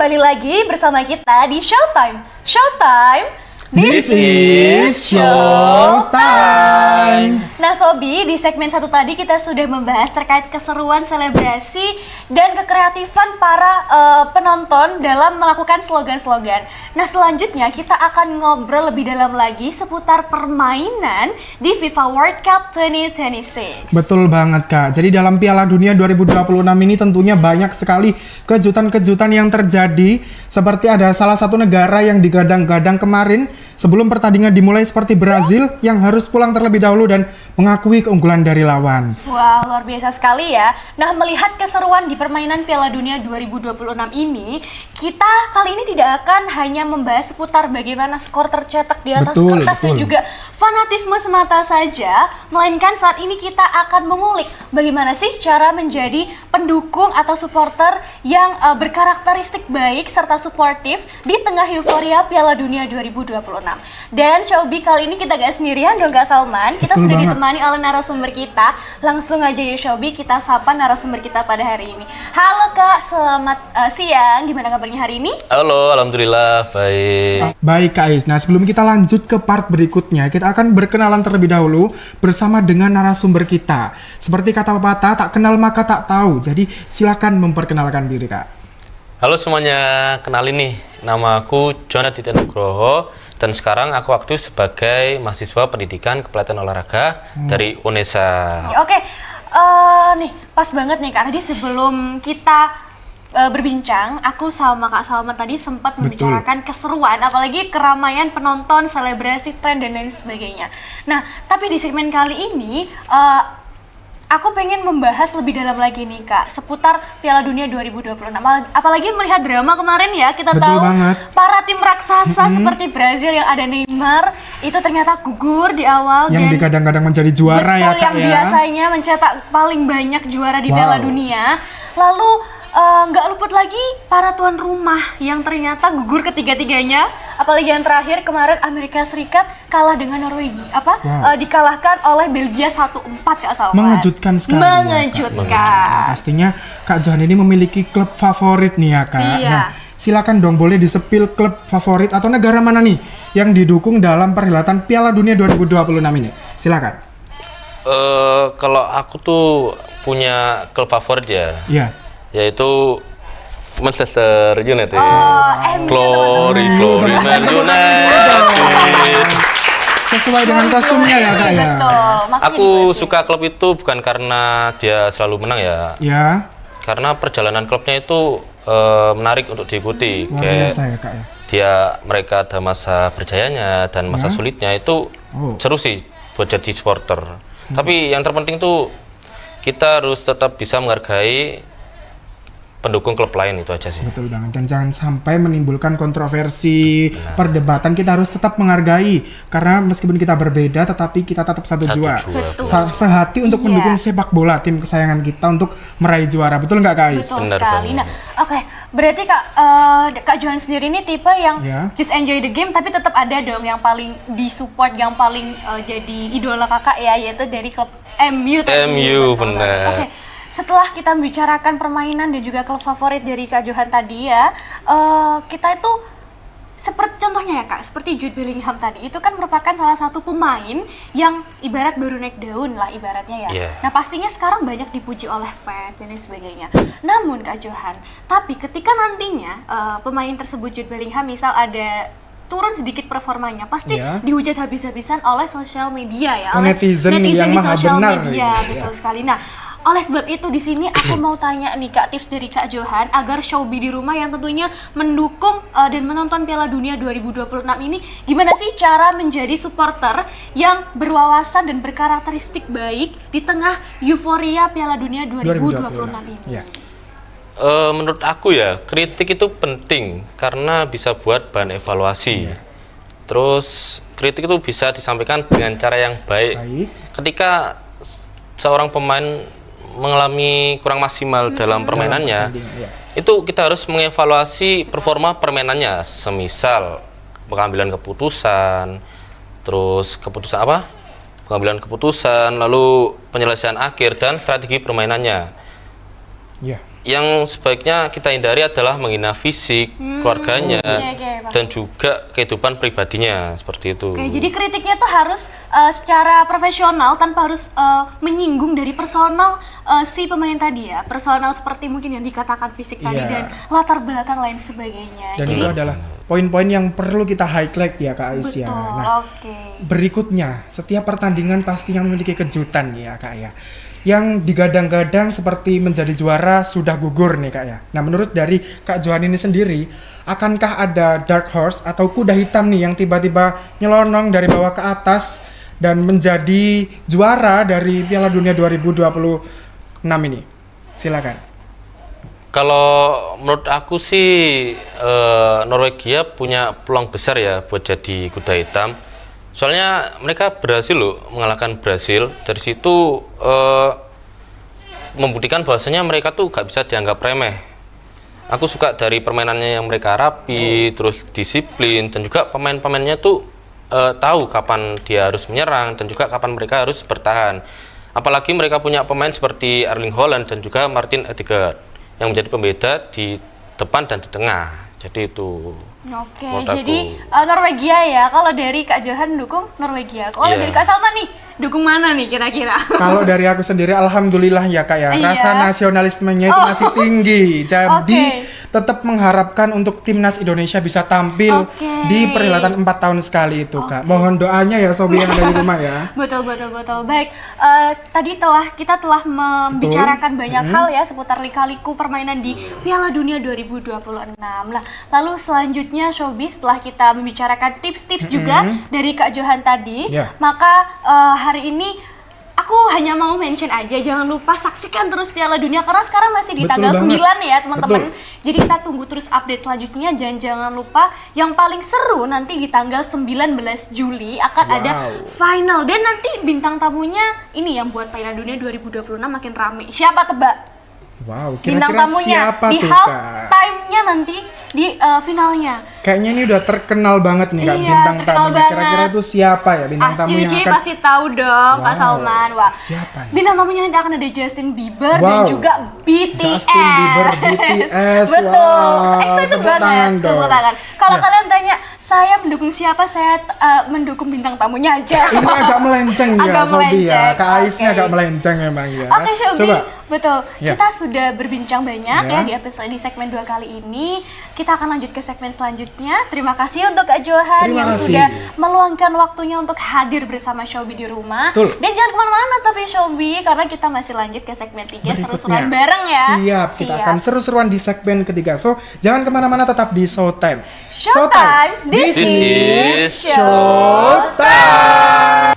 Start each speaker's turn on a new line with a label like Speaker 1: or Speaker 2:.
Speaker 1: kembali lagi bersama kita di Showtime. Showtime, this is Showtime. Nah Sobi, di segmen 1 tadi kita sudah membahas terkait keseruan selebrasi dan kekreatifan para penonton dalam melakukan slogan-slogan. Nah selanjutnya kita akan ngobrol lebih dalam lagi seputar permainan di FIFA World Cup 2026.
Speaker 2: Betul banget Kak, jadi dalam Piala Dunia 2026 ini tentunya banyak sekali kejutan-kejutan yang terjadi. Seperti ada salah satu negara yang digadang-gadang kemarin sebelum pertandingan dimulai seperti Brazil yang harus pulang terlebih dahulu dan mengakui keunggulan dari lawan.
Speaker 1: Wah, luar biasa sekali ya. Nah, melihat keseruan di permainan Piala Dunia 2026 ini, kita kali ini tidak akan hanya membahas seputar bagaimana skor tercetak di atas kertas dan juga fanatisme semata saja, melainkan saat ini kita akan mengulik bagaimana sih cara menjadi pendukung atau supporter yang berkarakteristik baik serta suportif di tengah euforia Piala Dunia 2026. Dan Showbi, kali ini kita gak sendirian dong Kak Salman, kita sudah ditemani oleh narasumber kita. Langsung aja yuk Showbi, kita sapa narasumber kita pada hari ini. Halo Kak, selamat siang, gimana kabarnya hari ini?
Speaker 3: Halo, alhamdulillah baik.
Speaker 2: Baik Kak Is, nah sebelum kita lanjut ke part berikutnya, kita akan berkenalan terlebih dahulu bersama dengan narasumber kita. Seperti kata pepatah, tak kenal maka tak tahu. Jadi silakan memperkenalkan diri Kak.
Speaker 3: Halo semuanya, kenalin nih, nama aku Jonathan Nugroho dan sekarang aku aktif sebagai mahasiswa pendidikan kepelatihan olahraga dari UNESA.
Speaker 1: Oke, nih pas banget nih Kak, tadi sebelum kita berbincang, aku sama Kak Salman tadi sempat membicarakan keseruan, apalagi keramaian penonton, selebrasi, tren dan lain sebagainya. Nah, tapi di segmen kali ini aku pengen membahas lebih dalam lagi nih Kak, seputar Piala Dunia 2026. Apalagi melihat drama kemarin ya, kita tahu para tim raksasa seperti Brazil yang ada Neymar, itu ternyata gugur di awal.
Speaker 2: Yang digadang-gadang menjadi juara ya Kak
Speaker 1: yang
Speaker 2: ya.
Speaker 1: biasanya mencetak paling banyak juara di Piala Dunia. Lalu nggak luput lagi para tuan rumah yang ternyata gugur ketiga-tiganya. Apalagi yang terakhir kemarin Amerika Serikat kalah dengan Norwegia. Dikalahkan oleh Belgia 1-4 Kak Salman.
Speaker 2: Mengejutkan sekali.
Speaker 1: Mengejutkan.
Speaker 2: Pastinya Kak Johan ini memiliki klub favorit nih ya Kak.
Speaker 1: Iya.
Speaker 2: Nah, silakan dong boleh disepil klub favorit atau negara mana nih yang didukung dalam perhelatan Piala Dunia 2026 ini. Silakan.
Speaker 3: Kalau aku tuh punya klub favorit ya.
Speaker 2: Iya.
Speaker 3: Yaitu Manchester United.
Speaker 1: Glory
Speaker 3: Man United.
Speaker 2: Sesuai dengan kostumnya ya Kak ya.
Speaker 1: Betul.
Speaker 3: Aku suka klub itu bukan karena dia selalu menang ya.
Speaker 2: Ya.
Speaker 3: Karena perjalanan klubnya itu menarik untuk diikuti.
Speaker 2: Luar biasa ya Kak ya.
Speaker 3: Mereka ada masa berjayanya dan masa sulitnya itu seru sih buat jadi supporter. Tapi yang terpenting tuh kita harus tetap bisa menghargai pendukung klub lain, itu aja sih.
Speaker 2: Betul banget, dan jangan sampai menimbulkan kontroversi, perdebatan. Kita harus tetap menghargai, karena meskipun kita berbeda tetapi kita tetap satu jua. Sehati untuk mendukung sepak bola tim kesayangan kita untuk meraih juara. Betul nggak Kak Ais?
Speaker 1: Betul sekali. Nah, oke, berarti Kak Johan sendiri ini tipe yang just enjoy the game tapi tetap ada dong yang paling disupport, yang paling jadi idola kakak ya, yaitu dari klub MU tadi.
Speaker 3: MU benar.
Speaker 1: Oke. Setelah kita membicarakan permainan dan juga klub favorit dari Kak Johan tadi ya, kita itu seperti contohnya ya Kak, seperti Jude Bellingham tadi, itu kan merupakan salah satu pemain yang ibarat baru naik daun lah ibaratnya ya. Nah pastinya sekarang banyak dipuji oleh fans dan lain sebagainya. Namun Kak Johan, tapi ketika nantinya pemain tersebut Jude Bellingham misal ada turun sedikit performanya, pasti dihujat habis-habisan oleh sosial media ya, oleh
Speaker 2: netizen yang
Speaker 1: di
Speaker 2: maha
Speaker 1: sosial
Speaker 2: benar.
Speaker 1: media, betul sekali. Nah, oleh sebab itu di sini aku mau tanya nih Kak, tips dari Kak Johan agar Showbi di rumah yang tentunya mendukung dan menonton Piala Dunia 2026 ini, gimana sih cara menjadi supporter yang berwawasan dan berkarakteristik baik di tengah euforia Piala Dunia 2026 ini?
Speaker 3: Menurut aku ya, kritik itu penting karena bisa buat bahan evaluasi. Terus kritik itu bisa disampaikan dengan cara yang baik. Ketika seorang pemain mengalami kurang maksimal dalam permainannya, itu kita harus mengevaluasi performa permainannya, semisal pengambilan keputusan, terus pengambilan keputusan, lalu penyelesaian akhir dan strategi permainannya. yang sebaiknya kita hindari adalah menghina fisik keluarganya
Speaker 1: Oke,
Speaker 3: dan juga kehidupan pribadinya seperti itu.
Speaker 1: Oke, jadi kritiknya tuh harus secara profesional tanpa harus menyinggung dari personal si pemain tadi ya. Personal seperti mungkin yang dikatakan fisik tadi
Speaker 2: Iya.
Speaker 1: dan latar belakang lain sebagainya.
Speaker 2: Dan
Speaker 1: Jadi
Speaker 2: itu adalah poin-poin yang perlu kita highlight ya Kak Ais ya.
Speaker 1: betul.
Speaker 2: Nah,
Speaker 1: Oke.
Speaker 2: berikutnya, setiap pertandingan pastinya memiliki kejutan ya Kak ya. Yang digadang-gadang seperti menjadi juara sudah gugur nih Kak ya. Nah, menurut dari Kak Johan ini sendiri, akankah ada dark horse atau kuda hitam nih yang tiba-tiba nyelonong dari bawah ke atas dan menjadi juara dari Piala Dunia 2026 ini? Silakan.
Speaker 3: Kalau menurut aku sih Norwegia punya peluang besar ya buat jadi kuda hitam. Soalnya mereka berhasil loh mengalahkan Brasil. Dari situ membuktikan bahwasanya mereka tuh gak bisa dianggap remeh. Aku suka dari permainannya yang mereka rapi, terus disiplin, dan juga pemain-pemainnya tuh tahu kapan dia harus menyerang dan juga kapan mereka harus bertahan. Apalagi mereka punya pemain seperti Erling Haaland dan juga Martin Ødegaard yang menjadi pembeda di depan dan di tengah. Jadi itu.
Speaker 1: Oke,
Speaker 3: menurut
Speaker 1: jadi
Speaker 3: aku.
Speaker 1: Norwegia ya. Kalau dari Kak Johan dukung Norwegia. Kalau
Speaker 3: Iya.
Speaker 1: dari Kak Salma nih, dukung mana nih kira-kira?
Speaker 2: Kalau dari aku sendiri, alhamdulillah ya Kak ya,
Speaker 1: Iya.
Speaker 2: rasa nasionalismenya itu masih tinggi. Jadi
Speaker 1: Oke.
Speaker 2: tetap mengharapkan untuk timnas Indonesia bisa tampil
Speaker 1: Oke.
Speaker 2: di perhelatan 4 tahun sekali itu Kak. Mohon doanya ya Sobi yang ada di rumah ya.
Speaker 1: Betul. Baik, tadi kita telah membicarakan banyak hal ya seputar lika-liku permainan di Piala Dunia 2026. Lah, lalu selanjutnya Shobi, setelah kita membicarakan tips-tips juga dari Kak Johan tadi,
Speaker 2: Ya.
Speaker 1: maka hari ini aku hanya mau mention aja, jangan lupa saksikan terus Piala Dunia karena sekarang masih di
Speaker 2: Betul
Speaker 1: tanggal
Speaker 2: banget.
Speaker 1: 9 ya teman-teman.
Speaker 2: Betul.
Speaker 1: Jadi kita tunggu terus update selanjutnya, dan jangan lupa yang paling seru nanti di tanggal 19 Juli akan ada final, dan nanti bintang tamunya ini yang buat Piala Dunia 2026 makin rame. Siapa tebak?
Speaker 2: Wow,
Speaker 1: Bintang
Speaker 2: kira-kira
Speaker 1: tamunya
Speaker 2: siapa
Speaker 1: di
Speaker 2: tuh
Speaker 1: half
Speaker 2: Kak?
Speaker 1: time-nya nanti di finalnya.
Speaker 2: Kayaknya ini udah terkenal banget nih Kak,
Speaker 1: Iya,
Speaker 2: bintang
Speaker 1: terkenal
Speaker 2: tamunya. Kira-kira
Speaker 1: banget.
Speaker 2: itu siapa ya bintang tamu yang
Speaker 1: Ciwi
Speaker 2: akan...
Speaker 1: pasti tahu dong, Kak
Speaker 2: Wow.
Speaker 1: Salman. Wah,
Speaker 2: Siapa nih?
Speaker 1: bintang tamunya nanti akan ada Justin Bieber dan
Speaker 2: Wow.
Speaker 1: juga BTS.
Speaker 2: Justin Bieber, BTS.
Speaker 1: Betul.
Speaker 2: Wow,
Speaker 1: Excited
Speaker 2: tepuk
Speaker 1: banget.
Speaker 2: tangan dong.
Speaker 1: Tepuk tangan. Kalau
Speaker 2: Ya.
Speaker 1: kalian tanya, saya mendukung siapa? Saya mendukung bintang tamunya aja.
Speaker 2: Ini agak melenceng ya
Speaker 1: Agak
Speaker 2: Sobi ya.
Speaker 1: melenceng,
Speaker 2: Kak Aisnya
Speaker 1: oke.
Speaker 2: agak melenceng memang ya.
Speaker 1: Oke, Shobi,
Speaker 2: Coba.
Speaker 1: betul.
Speaker 2: Ya.
Speaker 1: Kita sudah berbincang banyak
Speaker 2: Ya.
Speaker 1: ya di segmen 2 kali ini. Kita akan lanjut ke segmen selanjutnya. Terima kasih untuk Kak Johan
Speaker 2: Terima
Speaker 1: yang
Speaker 2: kasih.
Speaker 1: sudah meluangkan waktunya untuk hadir bersama Shobi di rumah.
Speaker 2: Betul.
Speaker 1: Dan jangan kemana-mana tapi Shobi, karena kita masih lanjut ke segmen 3
Speaker 2: Berikutnya.
Speaker 1: seru-seruan bareng ya.
Speaker 2: Siap, kita akan seru-seruan di segmen ketiga. So, jangan kemana-mana, tetap di Showtime.
Speaker 1: Showtime, this
Speaker 3: is
Speaker 1: Showtime.
Speaker 2: Showtime.